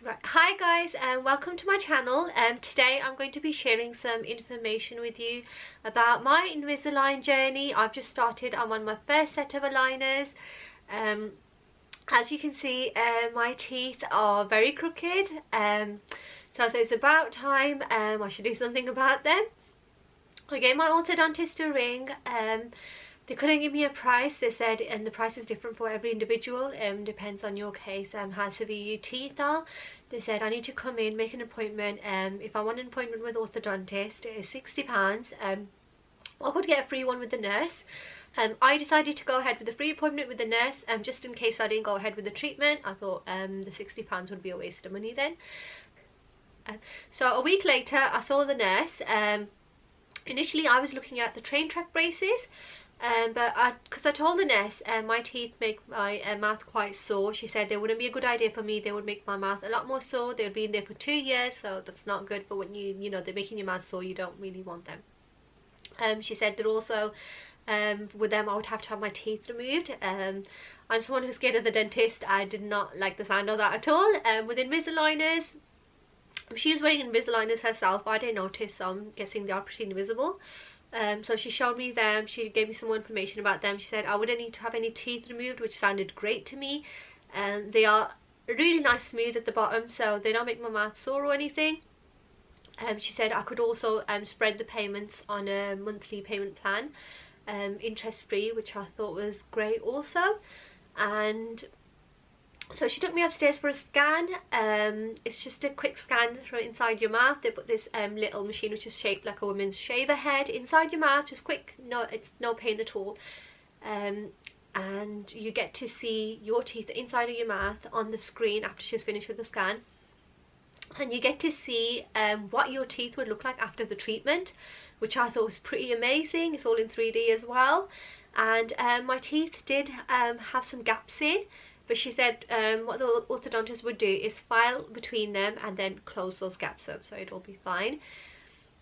Right, hi guys, and welcome to my channel. Today I'm going to be sharing some information with you about my Invisalign journey. I've just started. I'm on my first set of aligners. As you can see, my teeth are very crooked, so it's about time I should do something about them. I gave my orthodontist a ring. They couldn't give me a price. They said, and the price is different for every individual, depends on your case, how severe your teeth are. They said I need to come in, make an appointment. If I want an appointment with orthodontist, it is £60. I could get a free one with the nurse. I decided to go ahead with the free appointment with the nurse, just in case I didn't go ahead with the treatment. I thought the £60 would be a waste of money then. So a week later I saw the nurse. Initially I was looking at the train track braces, but because I told the nurse my teeth make my mouth quite sore. She said they wouldn't be a good idea for me. They would make my mouth a lot more sore. They would be in there for 2 years, so that's not good. For when you know they're making your mouth sore, you don't really want them. She said that also with them I would have to have my teeth removed. I'm someone who's scared of the dentist. I did not like the sound of that at all. With Invisaligners, she was wearing Invisaligners herself. I didn't notice, so I'm guessing they are pretty invisible. So she showed me them. She gave me some more information about them. She said I wouldn't need to have any teeth removed, which sounded great to me. And they are really nice, smooth at the bottom, so they don't make my mouth sore or anything. She said I could also spread the payments on a monthly payment plan, interest free, which I thought was great also. And so she took me upstairs for a scan. It's just a quick scan from inside your mouth. They put this little machine which is shaped like a woman's shaver head inside your mouth, just quick. No, it's no pain at all. And you get to see your teeth inside of your mouth on the screen after she's finished with the scan. And you get to see what your teeth would look like after the treatment, which I thought was pretty amazing. It's all in 3D as well. And my teeth did have some gaps in. But she said what the orthodontist would do is file between them and then close those gaps up, so it'll be fine.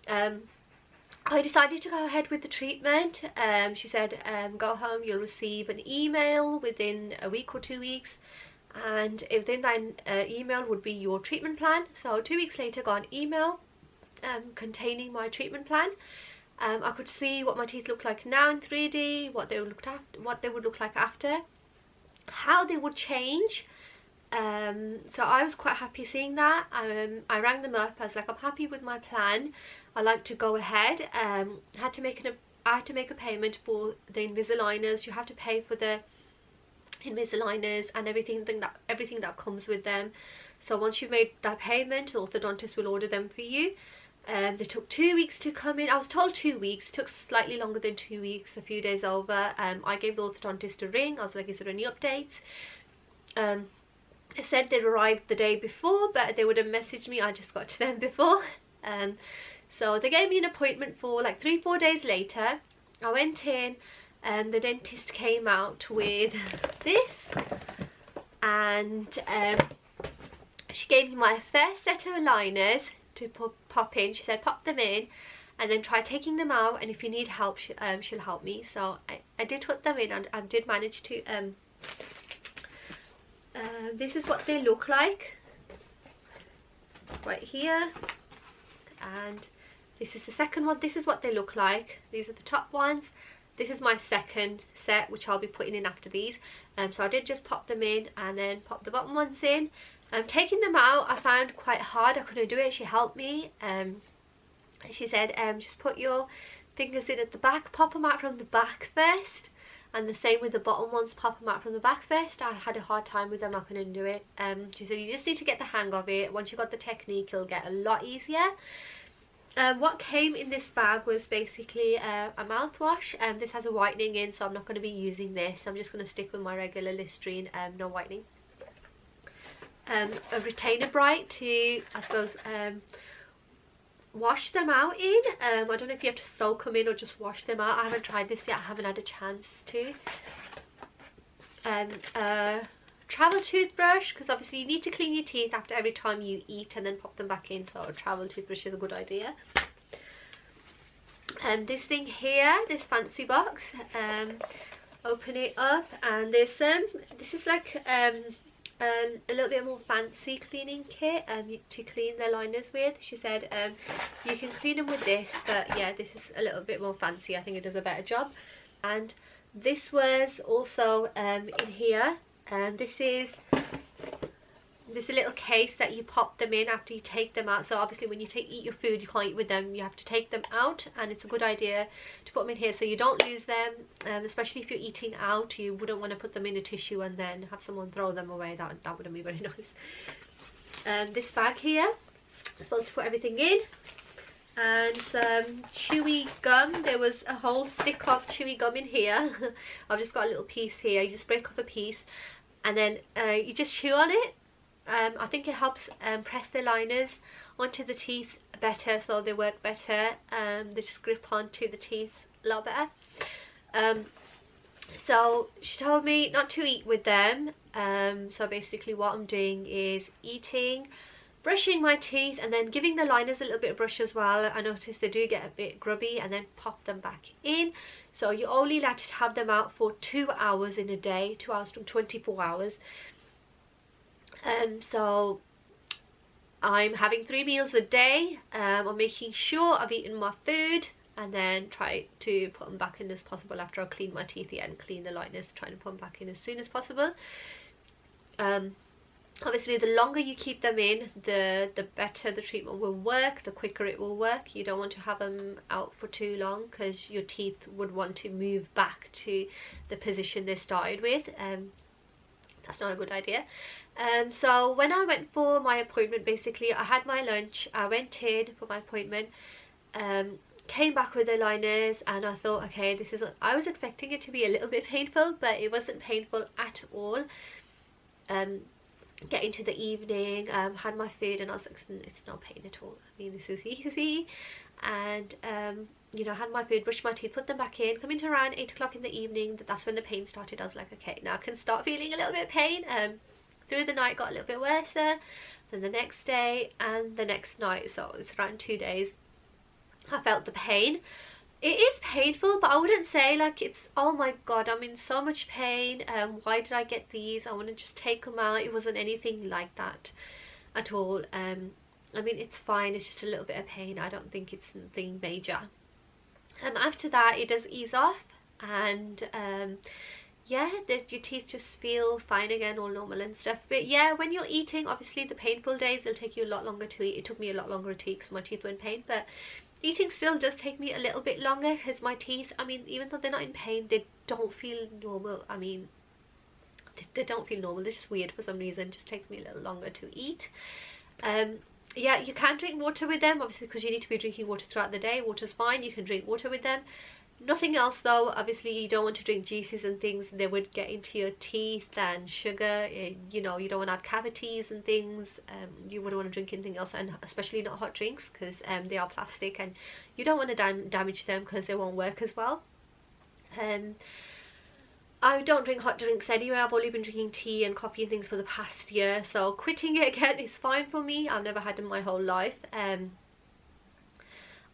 I decided to go ahead with the treatment. She said go home, you'll receive an email within a week or 2 weeks, and within that email would be your treatment plan. So 2 weeks later I got an email containing my treatment plan. I could see what my teeth look like now in 3D, what they would look like after, how they would change. So I was quite happy seeing that. I rang them up. I was like, I'm happy with my plan, I'd like to go ahead. I had to make a payment for the Invisaligners. You have to pay for the Invisaligners and everything that comes with them. So once you've made that payment, the orthodontist will order them for you. They took 2 weeks to come in. I was told 2 weeks. It took slightly longer than 2 weeks, a few days over. I gave the orthodontist a ring. I was like, is there any updates? They said they'd arrived the day before, but they would have messaged me. I just got to them before. So they gave me an appointment for like 3-4 days later. I went in and the dentist came out with this, and she gave me my first set of aligners to pop in. She said pop them in and then try taking them out, and if you need help she'll help me. So I did put them in, and I did manage to this is what they look like right here, and this is the second one. This is what they look like. These are the top ones. This is my second set, which I'll be putting in after these. So I did just pop them in and then pop the bottom ones in. Taking them out I found quite hard. I couldn't do it. She helped me. She said just put your fingers in at the back, pop them out from the back first, and the same with the bottom ones, pop them out from the back first. I had a hard time with them. I couldn't do it. She said you just need to get the hang of it. Once you've got the technique, it'll get a lot easier. What came in this bag was basically a mouthwash. This has a whitening in, so I'm not going to be using this. I'm just going to stick with my regular Listerine, no whitening. A retainer bright to, I suppose, wash them out in. I don't know if you have to soak them in or just wash them out. I haven't tried this yet. I haven't had a chance to. Travel toothbrush, because obviously you need to clean your teeth after every time you eat and then pop them back in, so a travel toothbrush is a good idea. This thing here, this fancy box, open it up, and there's this is like a little bit more fancy cleaning kit to clean the liners with. She said you can clean them with this, but yeah, this is a little bit more fancy. I think it does a better job. And this was also in here, and this is a little case that you pop them in after you take them out. So obviously when you eat your food, you can't eat with them, you have to take them out, and it's a good idea to put them in here so you don't lose them, especially if you're eating out. You wouldn't want to put them in a tissue and then have someone throw them away. That wouldn't be very nice. This bag here, I'm supposed to put everything in, and some chewy gum. There was a whole stick of chewy gum in here. I've just got a little piece here. You just break off a piece and then you just chew on it. I think it helps press the liners onto the teeth better, so they work better. They just grip onto the teeth a lot better. So she told me not to eat with them. So basically what I'm doing is eating, brushing my teeth, and then giving the liners a little bit of brush as well. I noticed they do get a bit grubby, and then pop them back in. So you're only allowed to have them out for 2 hours in a day, 2 hours from 24 hours. So I'm having 3 meals a day. I'm making sure I've eaten my food, and then try to put them back in as possible after I clean my teeth and clean the liners, trying to put them back in as soon as possible. Obviously the longer you keep them in, the better the treatment will work, the quicker it will work. You don't want to have them out for too long, because your teeth would want to move back to the position they started with. That's not a good idea. So when I went for my appointment, basically I had my lunch, I went in for my appointment, came back with the liners, and I thought, okay, I was expecting it to be a little bit painful, but it wasn't painful at all. Getting to the evening, had my food, and I was like, it's not pain at all. I mean, this is easy. And you know, had my food, brushed my teeth, put them back in. Coming to around 8 o'clock in the evening, that's when the pain started. I was like, okay, now I can start feeling a little bit of pain. Through the night got a little bit worse, then the next day and the next night, so it's around 2 days I felt the pain. It is painful, but I wouldn't say like it's, oh my god, I'm in so much pain, why did I get these, I want to just take them out. It wasn't anything like that at all. I mean, it's fine, it's just a little bit of pain. I don't think it's something major. After that it does ease off, and yeah, your teeth just feel fine again, all normal and stuff. But yeah, when you're eating, obviously the painful days, they'll take you a lot longer to eat. It took me a lot longer to eat because my teeth were in pain, but eating still does take me a little bit longer, because my teeth, I mean, even though they're not in pain, they don't feel normal. I mean, they don't feel normal, they're just weird for some reason. It just takes me a little longer to eat. Yeah, you can drink water with them, obviously, because you need to be drinking water throughout the day. Water's fine, you can drink water with them. Nothing else though. Obviously you don't want to drink juices and things, they would get into your teeth, and sugar, you know, you don't want to have cavities and things. You wouldn't want to drink anything else, and especially not hot drinks, because they are plastic and you don't want to damage them, because they won't work as well. I don't drink hot drinks anyway. I've only been drinking tea and coffee and things for the past year, so quitting it again is fine for me. I've never had them my whole life.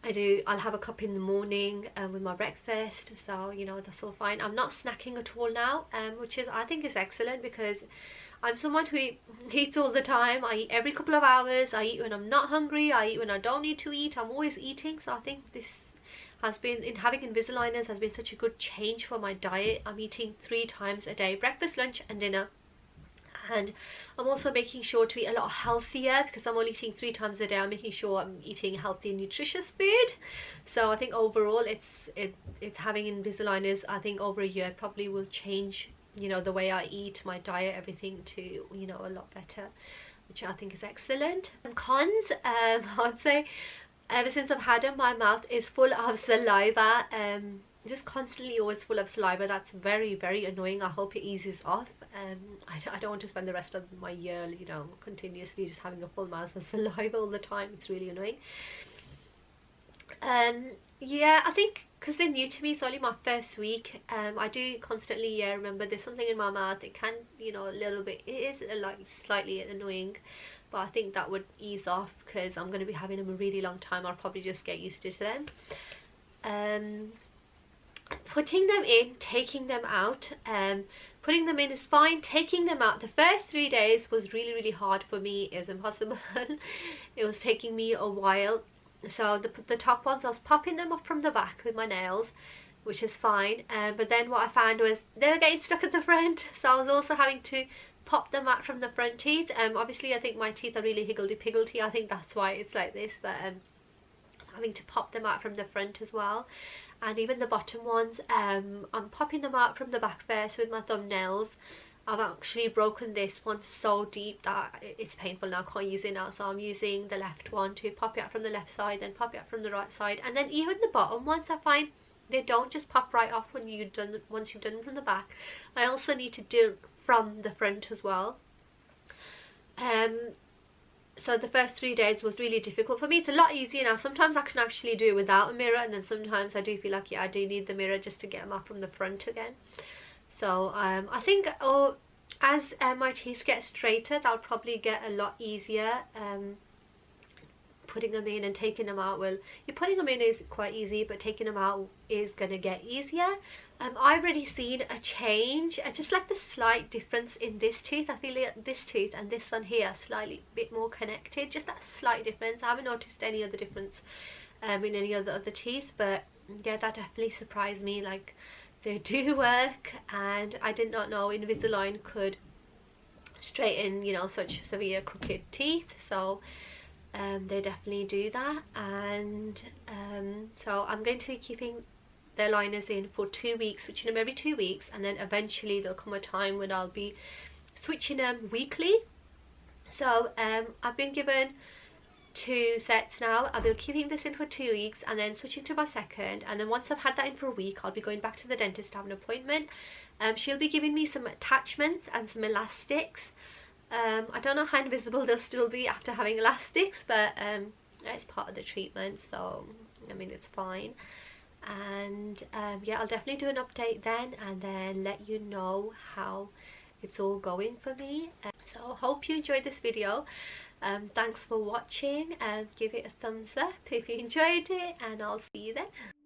I'll have a cup in the morning with my breakfast, so you know, that's all fine. I'm not snacking at all now, which is, I think, is excellent, because I'm someone who eats all the time. I eat every couple of hours, I eat when I'm not hungry, I eat when I don't need to eat. I'm always eating, so I think this has been, in having Invisaligners, has been such a good change for my diet. I'm eating 3 times a day, breakfast, lunch and dinner. And I'm also making sure to eat a lot healthier, because I'm only eating 3 times a day. I'm making sure I'm eating healthy and nutritious food. So I think overall it's having Invisaligners, I think over a year probably will change, you know, the way I eat, my diet, everything, to, you know, a lot better, which I think is excellent. Cons, I'd say ever since I've had them, my mouth is full of saliva, just constantly always full of saliva. That's very, very annoying. I hope it eases off. I don't want to spend the rest of my year, you know, continuously just having a full mouth of saliva all the time. It's really annoying. Yeah, I think because they're new to me, it's only my first week. I do constantly, yeah, remember there's something in my mouth. It can, you know, a little bit, it is like slightly annoying, but I think that would ease off because I'm going to be having them a really long time. I'll probably just get used to them. Putting them in, taking them out, Putting them in is fine. Taking them out, the first 3 days was really hard for me. It was impossible. It was taking me a while. So the top ones, I was popping them up from the back with my nails, which is fine. But then what I found was they were getting stuck at the front, so I was also having to pop them out from the front teeth. Obviously I think my teeth are really higgledy-piggledy. I think that's why it's like this, but having to pop them out from the front as well. And even the bottom ones, I'm popping them out from the back first with my thumbnails. I've actually broken this one so deep that it's painful now. I can't use it now, so I'm using the left one to pop it out from the left side, then pop it out from the right side. And then even the bottom ones, I find they don't just pop right off once you've done them from the back. I also need to do from the front as well. So the first 3 days was really difficult for me. It's a lot easier now. Sometimes I can actually do it without a mirror, and then sometimes I do feel like, yeah, I do need the mirror just to get them out from the front again. So I think as my teeth get straighter, that'll probably get a lot easier. Putting them in and taking them out, well, putting them in is quite easy, but taking them out is gonna get easier. I've already seen a change, just like the slight difference in this tooth. I feel like this tooth and this one here are slightly bit more connected, just that slight difference. I haven't noticed any other difference in any other teeth, but yeah, that definitely surprised me. Like, they do work, and I did not know Invisalign could straighten, you know, such severe crooked teeth. So they definitely do that. And so I'm going to be keeping the aligners in for 2 weeks, switching them every 2 weeks, and then eventually there'll come a time when I'll be switching them weekly. So I've been given 2 sets now. I'll be keeping this in for 2 weeks and then switching to my second, and then once I've had that in for a week, I'll be going back to the dentist to have an appointment. She'll be giving me some attachments and some elastics. I don't know how invisible they'll still be after having elastics, but it's part of the treatment, so I mean, it's fine. And yeah, I'll definitely do an update then, and then let you know how it's all going for me. So I hope you enjoyed this video. Thanks for watching, and give it a thumbs up if you enjoyed it, and I'll see you then.